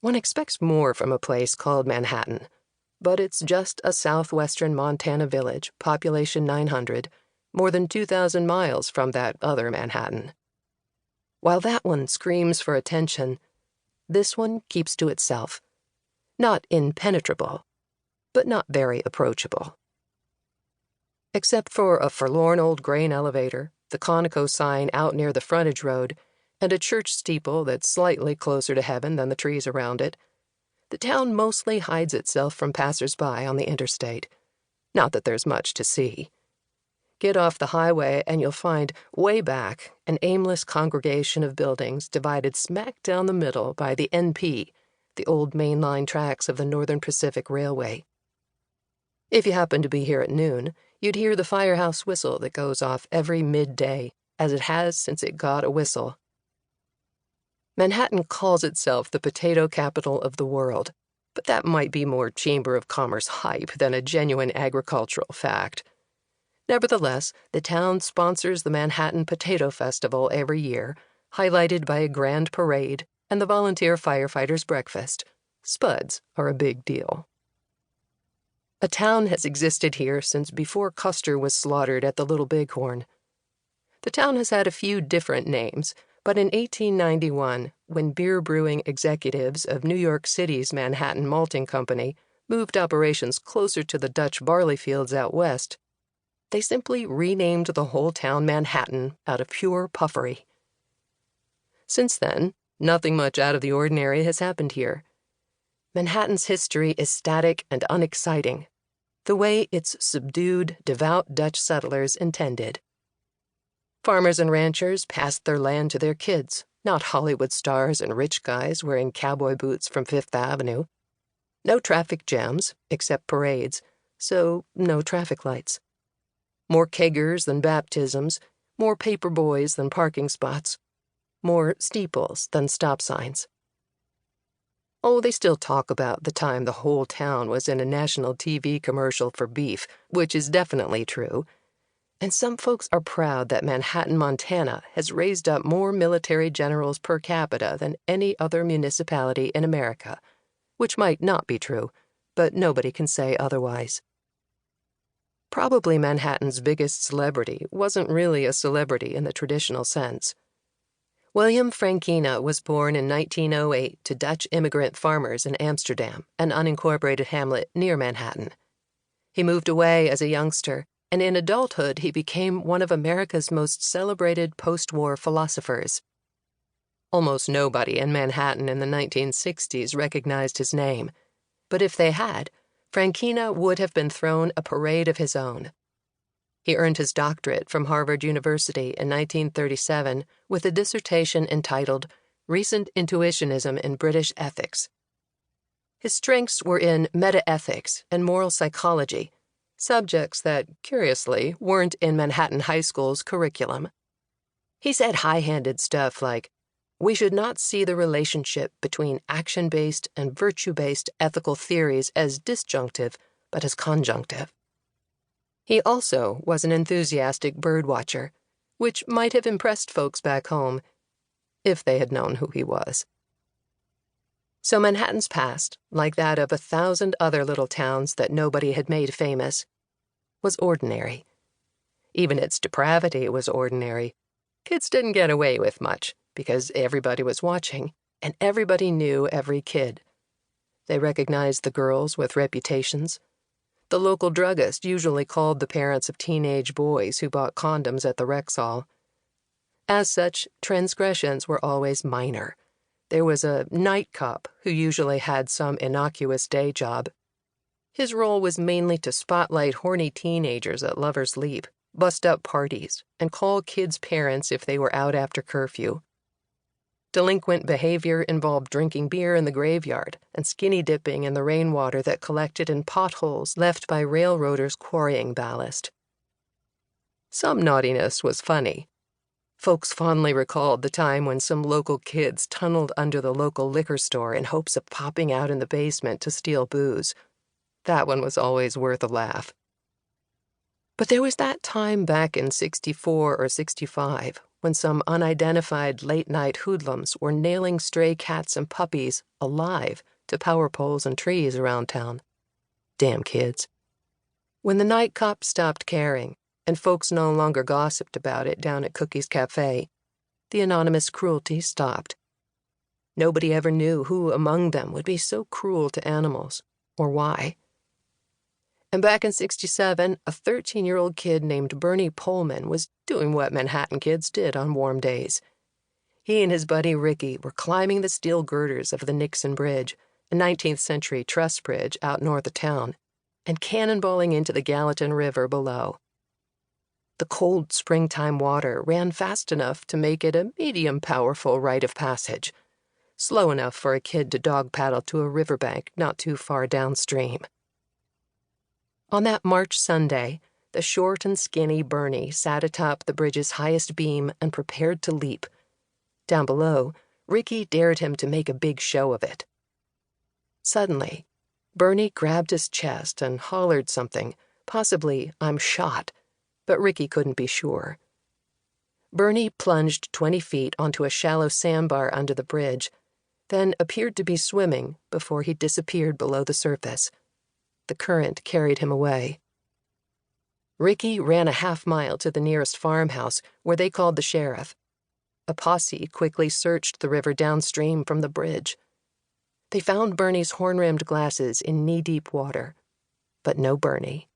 One expects more from a place called Manhattan, but it's just a southwestern Montana village, population 900, more than 2,000 miles from that other Manhattan. While that one screams for attention, this one keeps to itself. Not impenetrable, but not very approachable. Except for a forlorn old grain elevator, the Quantico sign out near the frontage road, and a church steeple that's slightly closer to heaven than the trees around it, the town mostly hides itself from passers-by on the interstate. Not that there's much to see. Get off the highway and you'll find, way back, an aimless congregation of buildings divided smack down the middle by the NP, the old mainline tracks of the Northern Pacific Railway. If you happen to be here at noon, you'd hear the firehouse whistle that goes off every midday, as it has since it got a whistle. Manhattan calls itself the potato capital of the world, but that might be more Chamber of Commerce hype than a genuine agricultural fact. Nevertheless, the town sponsors the Manhattan Potato Festival every year, highlighted by a grand parade and the volunteer firefighters' breakfast. Spuds are a big deal. A town has existed here since before Custer was slaughtered at the Little Bighorn. The town has had a few different names, but in 1891, when beer brewing executives of New York City's Manhattan Malting Company moved operations closer to the Dutch barley fields out west, they simply renamed the whole town Manhattan out of pure puffery. Since then, nothing much out of the ordinary has happened here. Manhattan's history is static and unexciting, the way its subdued, devout Dutch settlers intended. Farmers and ranchers passed their land to their kids, not Hollywood stars and rich guys wearing cowboy boots from Fifth Avenue. No traffic jams, except parades, so no traffic lights. More keggers than baptisms, more paper boys than parking spots, more steeples than stop signs. Oh, they still talk about the time the whole town was in a national TV commercial for beef, which is definitely true. And some folks are proud that Manhattan, Montana has raised up more military generals per capita than any other municipality in America, which might not be true, but nobody can say otherwise. Probably Manhattan's biggest celebrity wasn't really a celebrity in the traditional sense. William Frankina was born in 1908 to Dutch immigrant farmers in Amsterdam, an unincorporated hamlet near Manhattan. He moved away as a youngster, and in adulthood he became one of America's most celebrated post-war philosophers. Almost nobody in Manhattan in the 1960s recognized his name, but if they had, Frankina would have been thrown a parade of his own. He earned his doctorate from Harvard University in 1937 with a dissertation entitled Recent Intuitionism in British Ethics. His strengths were in metaethics and moral psychology, subjects that, curiously, weren't in Manhattan High School's curriculum. He said high-handed stuff like, we should not see the relationship between action-based and virtue-based ethical theories as disjunctive, but as conjunctive. He also was an enthusiastic birdwatcher, which might have impressed folks back home if they had known who he was. So Manhattan's past, like that of 1,000 other little towns that nobody had made famous, was ordinary. Even its depravity was ordinary. Kids didn't get away with much, because everybody was watching, and everybody knew every kid. They recognized the girls with reputations. The local druggist usually called the parents of teenage boys who bought condoms at the Rexall. As such, transgressions were always minor. There was a night cop who usually had some innocuous day job. His role was mainly to spotlight horny teenagers at Lover's Leap, bust up parties, and call kids' parents if they were out after curfew. Delinquent behavior involved drinking beer in the graveyard and skinny dipping in the rainwater that collected in potholes left by railroaders quarrying ballast. Some naughtiness was funny. Folks fondly recalled the time when some local kids tunneled under the local liquor store in hopes of popping out in the basement to steal booze. That one was always worth a laugh. But there was that time back in '64 or '65 when some unidentified late-night hoodlums were nailing stray cats and puppies alive to power poles and trees around town. Damn kids. When the night cops stopped caring, and folks no longer gossiped about it down at Cookie's Cafe, the anonymous cruelty stopped. Nobody ever knew who among them would be so cruel to animals, or why. And back in '67, a 13-year-old kid named Bernie Pullman was doing what Manhattan kids did on warm days. He and his buddy Ricky were climbing the steel girders of the Nixon Bridge, a 19th-century truss bridge out north of town, and cannonballing into the Gallatin River below. The cold springtime water ran fast enough to make it a medium-powerful rite of passage, slow enough for a kid to dog paddle to a riverbank not too far downstream. On that March Sunday, the short and skinny Bernie sat atop the bridge's highest beam and prepared to leap. Down below, Ricky dared him to make a big show of it. Suddenly, Bernie grabbed his chest and hollered something, possibly, "I'm shot," but Ricky couldn't be sure. Bernie plunged 20 feet onto a shallow sandbar under the bridge, then appeared to be swimming before he disappeared below the surface. The current carried him away. Ricky ran a half-mile to the nearest farmhouse, where they called the sheriff. A posse quickly searched the river downstream from the bridge. They found Bernie's horn-rimmed glasses in knee-deep water, but no Bernie.